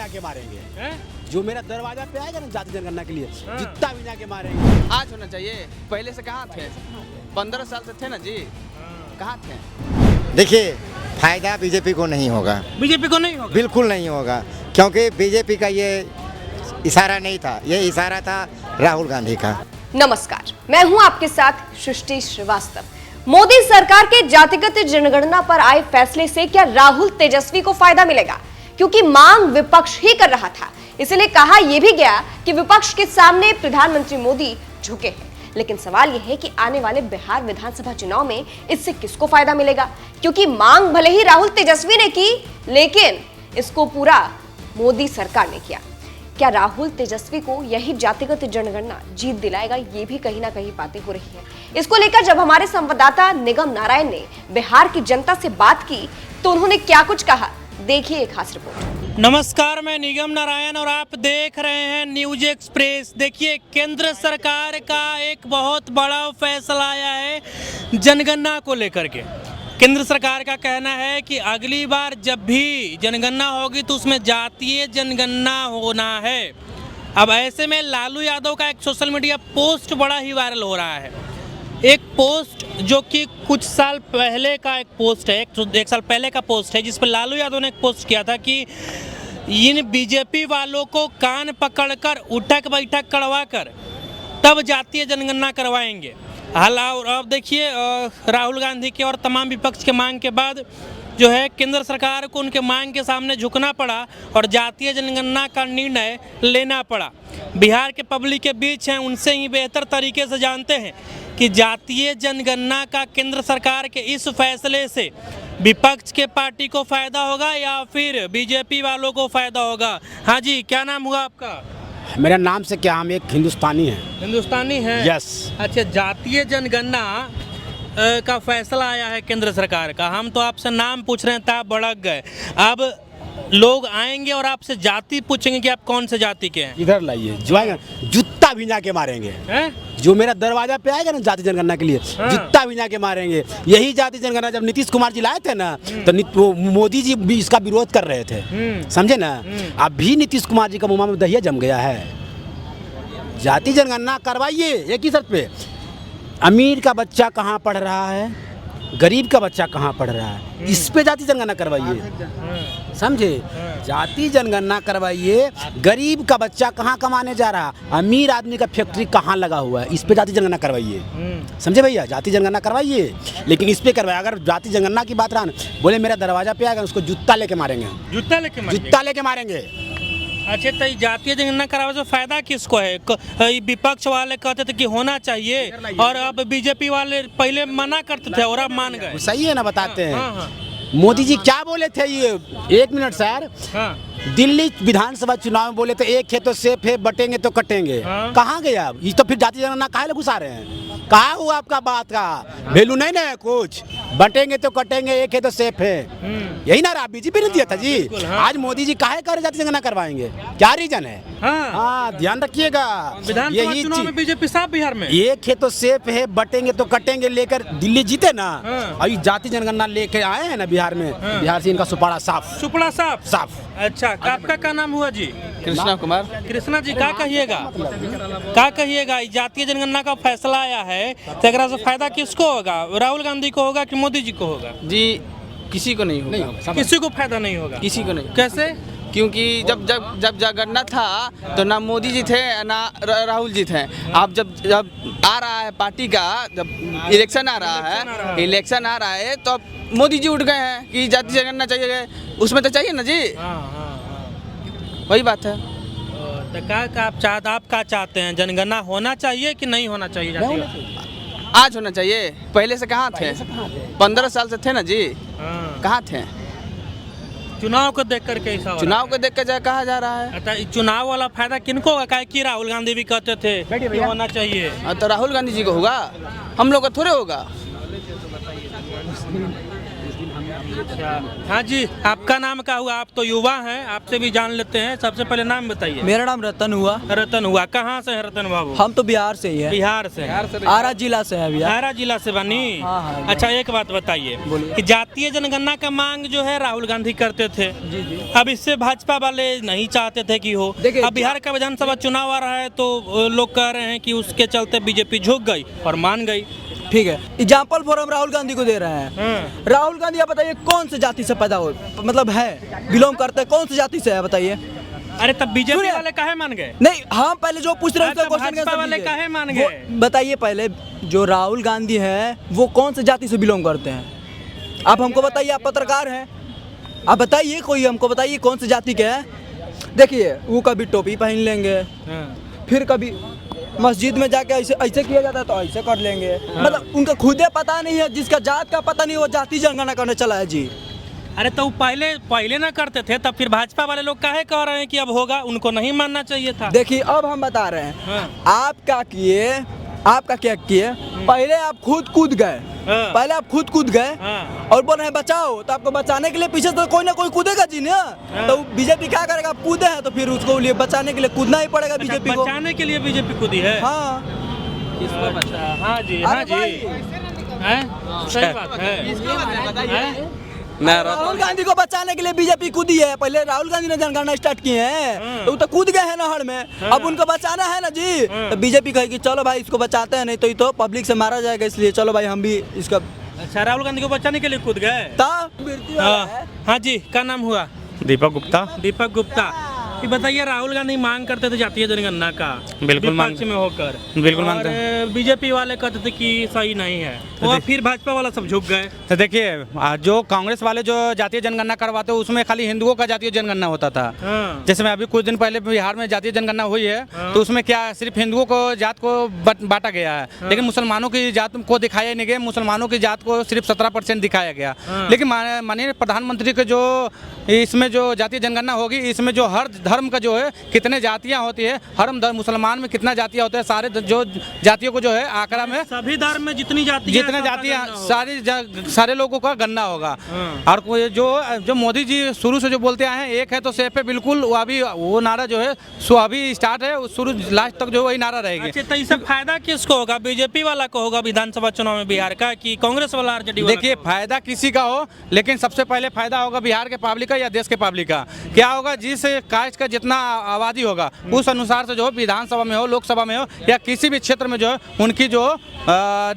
जाके मारेंगे हैं? जो मेरा दरवाजा पे आएगा ना जाति जनगणना के लिए जितना भी जाके मारेंगे। आज होना चाहिए, पहले से कहाँ थे? 15 साल से थे ना जी, कहाँ थे? देखिए, फायदा बीजेपी को नहीं होगा, बीजेपी को नहीं होगा। बिल्कुल नहीं होगा, क्योंकि बीजेपी का ये इशारा नहीं था, ये इशारा था राहुल गांधी का। नमस्कार, मैं हूं आपके साथ सृष्टि श्रीवास्तव। मोदी सरकार के जातिगत जनगणना पर आए फैसले से क्या राहुल तेजस्वी को फायदा मिलेगा? क्योंकि मांग विपक्ष ही कर रहा था, इसलिए कहा यह भी गया कि विपक्ष के सामने प्रधानमंत्री मोदी झुके हैं। लेकिन सवाल यह है कि आने वाले बिहार विधानसभा चुनाव में इससे किसको फायदा मिलेगा? क्योंकि मांग भले ही राहुल तेजस्वी ने की, लेकिन इसको पूरा मोदी सरकार ने किया। क्या राहुल तेजस्वी को यही जातिगत जनगणना जीत दिलाएगा? ये भी कहीं ना कहीं बातें हो रही है। इसको लेकर जब हमारे संवाददाता निगम नारायण ने बिहार की जनता से बात की तो उन्होंने क्या कुछ कहा, देखिए एक खास रिपोर्ट। नमस्कार, मैं निगम नारायण और आप देख रहे हैं न्यूज एक्सप्रेस। देखिए, केंद्र सरकार का एक बहुत बड़ा फैसला आया है जनगणना को लेकर के। केंद्र सरकार का कहना है कि अगली बार जब भी जनगणना होगी तो उसमें जातीय जनगणना होना है। अब ऐसे में लालू यादव का एक सोशल मीडिया पोस्ट बड़ा ही वायरल हो रहा है। एक पोस्ट जो कि कुछ साल पहले का एक पोस्ट है, एक साल पहले का पोस्ट है, जिस पर लालू यादव ने एक पोस्ट किया था कि इन बीजेपी वालों को कान पकड़कर उठक बैठक करवा कर तब जातीय जनगणना करवाएंगे। और अब देखिए, राहुल गांधी के और तमाम विपक्ष के मांग के बाद जो है केंद्र सरकार को उनके मांग के सामने झुकना पड़ा और जातीय जनगणना का निर्णय लेना पड़ा। बिहार के पब्लिक के बीच हैं, उनसे ही बेहतर तरीके से जानते हैं कि जातीय जनगणना का केंद्र सरकार के इस फैसले से विपक्ष के पार्टी को फायदा होगा या फिर बीजेपी वालों को फायदा होगा। हाँ जी, क्या नाम हुआ आपका? मेरा नाम से क्या, हम एक हिंदुस्तानी हैं। हिंदुस्तानी है? यस। अच्छा, जातीय जनगणना का फैसला आया है केंद्र सरकार का। हम तो आपसे नाम पूछ रहे हैं, तो आप भड़क गए। अब लोग आएंगे और आपसे जाति पूछेंगे कि आप कौन से जाति के हैं। इधर लाइए, जो आएगा जूता भी जाके मारेंगे। जो मेरा दरवाजा पे आएगा ना जाति जनगणना के लिए जूता भी जाके मारेंगे। यही जाति जनगणना जब नीतीश कुमार जी लाए थे ना तो मोदी जी भी इसका विरोध कर रहे थे, समझे ना। अब भी नीतीश कुमार जी का मुंह में दहिया जम गया है। जाति जनगणना करवाइए, एक ही शर्त पे, अमीर का बच्चा कहाँ पढ़ रहा है, गरीब का बच्चा कहाँ पढ़ रहा है, इस पे जाति जनगणना करवाइए, समझे। जाति जनगणना करवाइए, गरीब का बच्चा कहाँ कमाने जा रहा, अमीर आदमी का फैक्ट्री कहाँ लगा हुआ है, इस पे जाति जनगणना करवाइए, समझे भैया। जाति जनगणना करवाइए, लेकिन इस पे करवाइए। अगर जाति जनगणना की बात रहा ना, बोले मेरा दरवाजा पे आएगा उसको जूता लेके मारेंगे, जूता लेके मारेंगे। अच्छा, तो जातीय जनगणना कराने से फायदा किसको है? विपक्ष वाले कहते थे कि होना चाहिए और अब बीजेपी वाले पहले मना करते थे और अब मान गए। सही है ना, बताते हैं। मोदी जी क्या बोले थे ये, एक मिनट सर। दिल्ली विधानसभा चुनाव में बोले थे एक है तो सेफ है, बटेंगे तो कटेंगे। कहाँ गया ये? तो फिर जाति जनगणना काहे घुसा रहे हैं? कहाँ हुआ आपका बात का वैल्यू नहीं ना है कुछ? बटेंगे तो कटेंगे, एक है तो सेफ है, यही ना रहा। बीजेपी ने दिया था जी। आज मोदी जी काहे कर जाति जनगणना करवाएंगे? क्या रीजन है? हाँ, ध्यान रखिएगा। विधानसभा चुनाव में बीजेपी साहब बिहार में एक है तो सेफ है, बटेंगे तो कटेंगे लेकर दिल्ली जीते ना। और जाति जनगणना लेके आए हैं ना बिहार में, बिहार से इनका सुपारा साफ। अच्छा, आपका क्या नाम हुआ जी? कृष्णा कुमार। कृष्णा जी, क्या कहिएगा? जातीय जनगणना का फैसला आया है तो एकरा से फायदा किसको होगा? राहुल गांधी को होगा कि मोदी जी को होगा? जी, किसी को नहीं होगा। किसी को फायदा नहीं होगा? किसी को नहीं। कैसे? क्योंकि जब जनगणना था तो ना मोदी जी थे ना राहुल जी थे। अब जब आ रहा है पार्टी का, जब इलेक्शन आ रहा है तो अब मोदी जी उठ गए हैं कि जाति जनगणना चाहिए, उसमें तो चाहिए ना जी। वही बात है। तो आप क्या चाहते हैं? जनगणना होना चाहिए कि नहीं होना चाहिए? आज होना चाहिए, पहले से कहाँ थे? 15 साल से थे ना जी, कहाँ थे? चुनाव को देख कर कैसा? चुनाव को देख कर कहा जा रहा है। अच्छा, चुनाव वाला फायदा किनको होगा? काहे कि राहुल गांधी भी कहते थे कि होना चाहिए। तो राहुल गांधी जी को होगा, हम लोग का थोड़े होगा। हाँ जी, आपका नाम क्या हुआ? आप तो युवा हैं, आपसे भी जान लेते हैं। सबसे पहले नाम बताइए। मेरा नाम रतन हुआ। रतन हुआ, कहाँ से है रतन बाबू? हम तो बिहार से ही है। बिहार से। आरा जिला से है भैया। आरा जिला से बनी। हाँ, अच्छा, एक बात बताइए बोलिए। कि जातीय जनगणना का मांग जो है राहुल गांधी करते थे, जी जी। अब इससे भाजपा वाले नहीं चाहते थे कि हो। देखिए, अब बिहार का विधानसभा चुनाव आ रहा है तो लोग कह रहे हैं कि उसके चलते बीजेपी झुक गई और मान गई। ठीक है, एग्जाम्पल फॉर हम राहुल गांधी को दे रहे हैं। राहुल गांधी आप बताइए कौन से जाति से पैदा हो, मतलब है बिलोंग करते हैं, कौन सी जाति से है बताइए? अरे तब बीजेपी सुनिए। वाले काहे मान गए? नहीं, हम पहले जो पूछ रहे हैं अच्छा, उसका क्वेश्चन भाजपा वाले काहे मान गए? बताइए पहले, जो राहुल गांधी है वो कौन से जाति से बिलोंग करते हैं? आप हमको बताइए, आप पत्रकार हैं, आप बताइए, कोई हमको बताइए कौन से जाति के हैं। देखिए, वो कभी टोपी पहन लेंगे, फिर कभी मस्जिद में जाके ऐसे ऐसे किया जाता है तो ऐसे कर लेंगे। मतलब उनका खुदे पता नहीं है, जिसका जात का पता नहीं वो जाति जनगणना करने चला है जी। अरे तो पहले ना करते थे, तब फिर भाजपा वाले लोग काहे कह रहे हैं कि अब होगा? उनको नहीं मानना चाहिए था। देखिए, अब हम बता रहे हैं आपका क्या किए। पहले आप खुद कूद गए, पहले आप खुद कूद गए और बोल रहे हैं बचाओ, तो आपको बचाने के लिए पीछे तो कोई ना कोई कूदेगा जी ना। तो बीजेपी क्या करेगा? आप कूदे हैं तो फिर उसको लिए बचाने के लिए कूदना ही पड़ेगा बीजेपी को। बचाने के लिए बीजेपी कूदी है। हाँ, हाँ जी, हाँ जी, हैं? सही बात है। राहुल गांधी को बचाने के लिए बीजेपी कूदी है। पहले राहुल गांधी ने जनगणना स्टार्ट किए हैं तो वो तो कूद गए हैं नहर में। अब उनको बचाना है ना जी, तो बीजेपी कहेगी चलो भाई इसको बचाते हैं, नहीं तो ये तो पब्लिक से मारा जाएगा, इसलिए चलो भाई हम भी इसका। अच्छा, राहुल गांधी को बचाने के लिए कूद गए। हाँ जी, क्या नाम हुआ? दीपक गुप्ता। दीपक गुप्ता, ये बताइए, राहुल गांधी मांग करते थे जातीय जनगणना का, बिल्कुल विपक्ष में होकर, बिल्कुल मांगते और बीजेपी वाले कहते थे कि सही नहीं है, और फिर भाजपा वाला सब झुक गए। तो देखिए, जो कांग्रेस वाले जो जातीय जनगणना करवाते हैं उसमें खाली हिंदुओं का जातीय जनगणना होता था। जैसे मैं अभी कुछ दिन पहले बिहार में जातीय जनगणना हुई है, तो उसमें क्या सिर्फ हिंदुओं को जात को बांटा गया है, लेकिन मुसलमानों की जात को दिखाया नहीं गया। मुसलमानों की जात को सिर्फ 17% दिखाया गया। लेकिन माननीय प्रधानमंत्री के जो इसमें जो जातीय जनगणना होगी, इसमें जो हर धर्म का जो है कितने जातियाँ होती है, हर मुसलमान में कितना जातियाँ होते हैं, सारे जो जातियों को जो है आंकड़ा में सभी धर्म में जितनी जातियाँ सारे लोगों का गणना होगा। और कोई जो मोदी जी शुरू से जो बोलते आए हैं, एक है तो सेफ है, बिल्कुल वो अभी वो नारा जो है सो अभी स्टार्ट है, शुरू लास्ट तक जो वही नारा रहेगी। अच्छा, तो इससे फायदा किसको होगा? बीजेपी वाला को होगा विधानसभा चुनाव में बिहार का, कि कांग्रेस वाला आरजेडी वाला? देखिए, फायदा किसी का हो, लेकिन सबसे पहले फायदा होगा बिहार के पब्लिक का या देश के पब्लिक का। क्या होगा? जिस कास्ट का जितना आबादी होगा उस अनुसार से जो विधानसभा में हो, लोकसभा में हो, या किसी भी क्षेत्र में जो है उनकी जो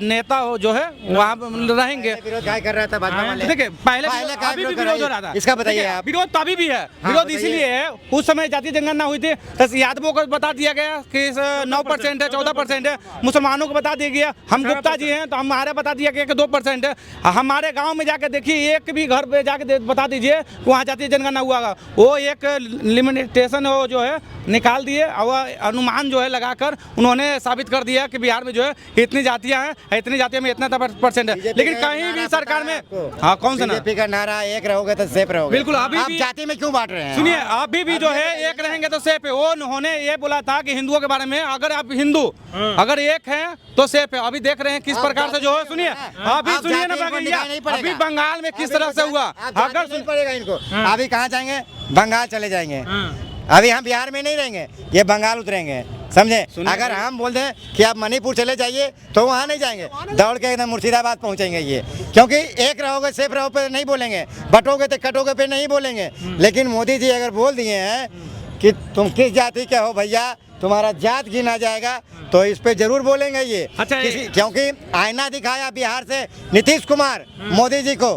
नेता हो जो है वहाँ रहेंगे। विरोध क्या कर रहा था भाजपा वाले? देखिए, पहले क्या अभी भी विरोध विरोध हो रहा था। इसका बताइए देखिए, आप। विरोध तो अभी भी है। विरोध इसीलिए है, उस समय जातीय जनगणना हुई थी तो यादवों को बता दिया गया कि 9% है, 14% है। मुसलमानों को बता दिया गया, हम गुप्ता जी हैं तो हमारे बता दिया गया कि 2% है। हमारे गाँव में जाके देखिए, एक भी घर पे जाके बता दीजिए वहाँ जातीय जनगणना हुआ। वो एक लिमिटेशन हो जो है निकाल दिए, और अनुमान जो है लगाकर उन्होंने साबित कर दिया कि बिहार में जो है इतनी जातियां हैं, इतनी जातियों में इतना % है। लेकिन कहीं भी सरकार में, हाँ, कौन सा बीजेपी का नारा एक रहोगे तो सेफ रहोगे। बिल्कुल, अभी आप भी जाति में क्यों बांट रहे हैं? सुनिए, अभी भी जो है एक रहेंगे तो सेफ है। वो उन्होंने ये बोला था कि हिंदुओं के बारे में, अगर आप हिंदू अगर एक हैं तो सेफ है। अभी देख रहे हैं किस प्रकार से जो है, सुनिए अभी सुनिए ना, अभी बंगाल में किस तरह से हुआ। अगर पड़ेगा इनको, अभी कहाँ जाएंगे? बंगाल चले जाएंगे। अभी हम बिहार में नहीं रहेंगे, ये बंगाल उतरेंगे, समझे? अगर हम बोल दें कि आप मणिपुर चले जाइए तो वहाँ नहीं जाएंगे, दौड़ के एकदम मुर्शिदाबाद पहुँचेंगे ये, क्योंकि एक रहोगे सेफ रहो पे नहीं बोलेंगे, बटोगे तो कटोगे पे नहीं बोलेंगे। लेकिन मोदी जी अगर बोल दिए हैं कि तुम किस जाति के हो भैया, तुम्हारा जात गिना जाएगा, तो इस पे जरूर बोलेंगे ये। अच्छा, क्योंकि आईना दिखाया बिहार से नीतीश कुमार मोदी जी को,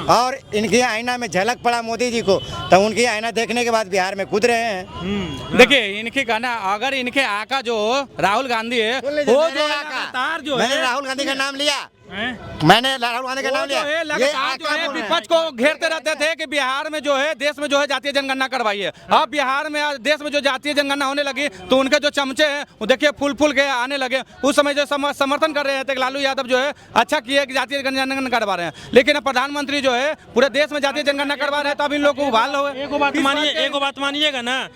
और इनकी आईना में झलक पड़ा मोदी जी को, तो उनकी आईना देखने के बाद बिहार में कूद रहे हैं। देखिए, इनके कहना, अगर इनके आका जो राहुल गांधी है, वो जो है लगातार जो है, मैंने राहुल गांधी का नाम लिया, मैंने राहुल गांधी का नाम लिया, लगातार जो है विपक्ष को घेरते रहते थे कि बिहार में जो है, देश में जो है जातीय जनगणना करवाइए। अब बिहार में देश में जो जातीय जनगणना होने लगी तो उनके जो चमचे हैं वो देखिए फूल के आने लगे। उस समय जो समर्थन कर रहे थे लालू यादव जो है अच्छा किया कि जातीय जनगणना करवा रहे हैं, लेकिन अब प्रधानमंत्री जो है पूरे देश में जातीय जनगणना करवा रहे हैं, तो अब इन लोग को उबाल लो। एगो बात मानिएगा ना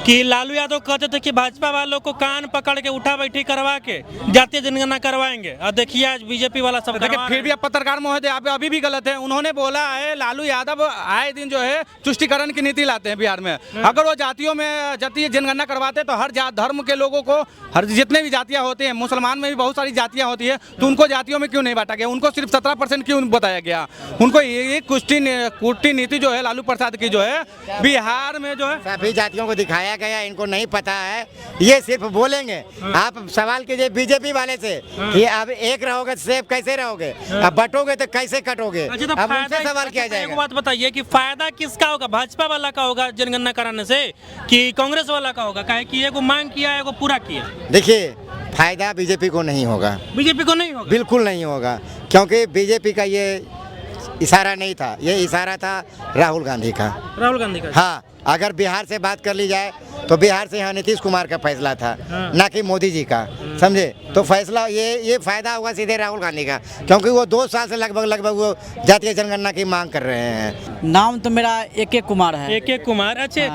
कि लालू यादव कहते थे कि भाजपा वालों को कान पकड़ के उठा बैठी करवा के जातीय जनगणना करवाएंगे, और देखिए आज बीजेपी वाला वाला सब देखिए करवा फिर रहे भी अब पत्रकार महोदय आप अभी भी गलत है। उन्होंने बोला है लालू यादव आए दिन जो है तुष्टिकरण की नीति लाते हैं बिहार में। अगर वो जातियों में जातीय जनगणना करवाते तो हर धर्म के लोगों को, हर जितने भी जातियां होती हैं, मुसलमान में भी बहुत सारी जातियां होती है, तो उनको जातियों में क्यों नहीं बांटा गया? उनको सिर्फ 17% क्यों बताया गया? उनको ये कुष्टी नीति जो है लालू प्रसाद की जो है बिहार में जो है सभी जातियों को दिखाया गया, इनको नहीं पता है, ये सिर्फ बोलेंगे। आप सवाल कीजिए बीजेपी वाले से कि अब एक रहोगे तो सेफ कैसे रहोगे, अब बटोगे तो कैसे कटोगे, अच्छा, तो अब फायदा उनसे सवाल किया एक जाएगा। बात बताइए कि फायदा किसका होगा? भाजपा वाला का होगा जनगणना कराने से कि कांग्रेस वाला का होगा? काहे कि एगो मांग किया, एगो पूरा किया। देखिए फायदा बीजेपी को नहीं होगा, बीजेपी को नहीं होगा। बिल्कुल नहीं होगा, क्योंकि बीजेपी का ये इशारा नहीं था, ये इशारा था राहुल गांधी का। राहुल गांधी का। हाँ, अगर बिहार से बात कर ली जाए तो बिहार से यहाँ नीतीश कुमार का फैसला था, ना कि मोदी जी का, समझे? तो फैसला ये फायदा हुआ सीधे राहुल गांधी का, क्योंकि वो 2 साल से लगभग वो जातीय जनगणना की मांग कर रहे हैं। नाम तो मेरा एक कुमार है। एक कुमार। अच्छे,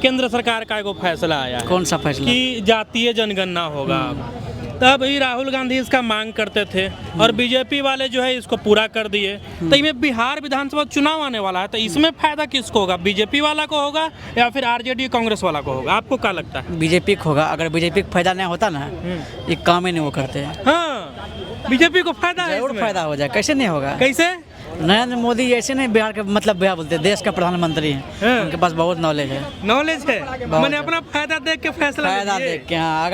केंद्र सरकार का एगो फैसला आया है कौन सा फैसला? कि जातीय जनगणना होगा। तब ही राहुल गांधी इसका मांग करते थे और बीजेपी वाले जो है इसको पूरा कर दिए। तो इसमें बिहार विधानसभा चुनाव आने वाला है, तो इसमें फायदा किसको होगा? बीजेपी वाला को होगा या फिर आरजेडी कांग्रेस वाला को होगा? आपको क्या लगता है? बीजेपी को होगा। अगर बीजेपी को फायदा नहीं होता ना, ये काम ही नहीं वो करते हैं। हाँ, बीजेपी को फायदा है जरूर इसमें। फायदा हो जाए, कैसे नहीं होगा? कैसे? नरेंद्र मोदी ऐसे नहीं बिहार के मतलब बिहार बोलते, देश का प्रधानमंत्री हैं, उनके पास बहुत नॉलेज है। नॉलेज है, मैंने अपना फायदा देख के फैसला फायदा लीजिए। देख के, हाँ।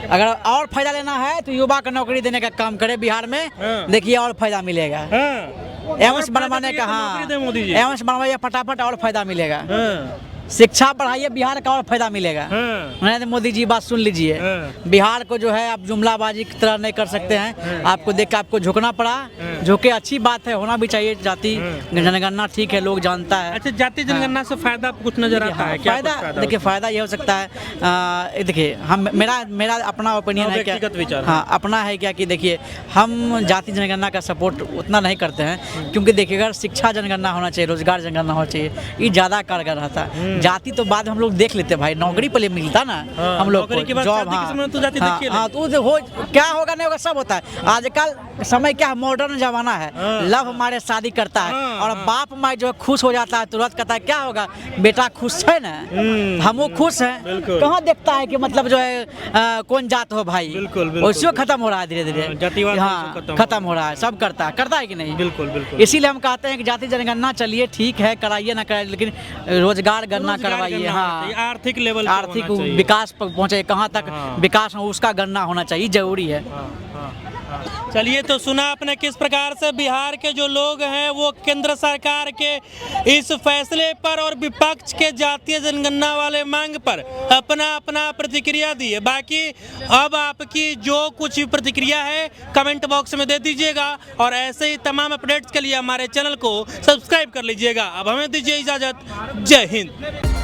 अगर और फायदा लेना है तो युवा को नौकरी देने का काम करे बिहार में, देखिए और फायदा मिलेगा। हाँ, एम्स बनवाने का, नौकरी दे मोदी जी। एम्स बनवाइए फटाफट और फायदा मिलेगा। हाँ, शिक्षा बढ़ाइए, बिहार का और फायदा मिलेगा। हाँ। नरेंद्र मोदी जी बात सुन लीजिए, बिहार को जो है आप जुमलाबाजी की तरह नहीं कर सकते हैं। आपको देख के आपको झुकना पड़ा, झुके, अच्छी बात है, होना भी चाहिए। जाति जनगणना ठीक है, लोग जानता है। अच्छा, जाति जनगणना से फायदा कुछ नजर आता है क्या? कुछ फायदा देखिए, फायदा ये हो सकता है, देखिए हम मेरा अपना ओपिनियन है क्या, व्यक्तिगत विचार। हाँ अपना है क्या कि देखिए हम जाति जनगणना का सपोर्ट उतना नहीं करते हैं, क्योंकि देखिए अगर शिक्षा जनगणना होना चाहिए, रोजगार जनगणना होना चाहिए, ये ज़्यादा कारगर रहता है। जाति तो बाद में हम लोग देख लेते भाई, नौकरी पहले मिलता ना हम लोग को, जॉब। हाँ, तो हो क्या होगा नहीं होगा सब होता है। आजकल समय क्या है, मॉडर्न जमाना है, लव हमारे शादी करता है और बाप माँ जो खुश हो जाता है, तुरंत कहता है क्या होगा बेटा खुश है ना, हम वो खुश हैं। कहाँ देखता है कि मतलब जो है कौन जात हो भाई, उसी खत्म हो रहा है धीरे धीरे। हाँ, खत्म हो रहा है, सब करता है कि नहीं? बिल्कुल। इसीलिए हम कहते हैं कि जाति जनगणना चलिए ठीक है, कराइए ना कराइए, लेकिन रोजगार गणना करवाइए। हाँ, आर्थिक लेवल, आर्थिक विकास पहुंचे, कहाँ तक विकास हो उसका गणना होना चाहिए, जरूरी है। चलिए, तो सुना आपने किस प्रकार से बिहार के जो लोग हैं वो केंद्र सरकार के इस फैसले पर और विपक्ष के जातीय जनगणना वाले मांग पर अपना अपना प्रतिक्रिया दी है। बाकी अब आपकी जो कुछ भी प्रतिक्रिया है कमेंट बॉक्स में दे दीजिएगा और ऐसे ही तमाम अपडेट्स के लिए हमारे चैनल को सब्सक्राइब कर लीजिएगा। अब हमें दीजिए इजाजत। जय हिंद।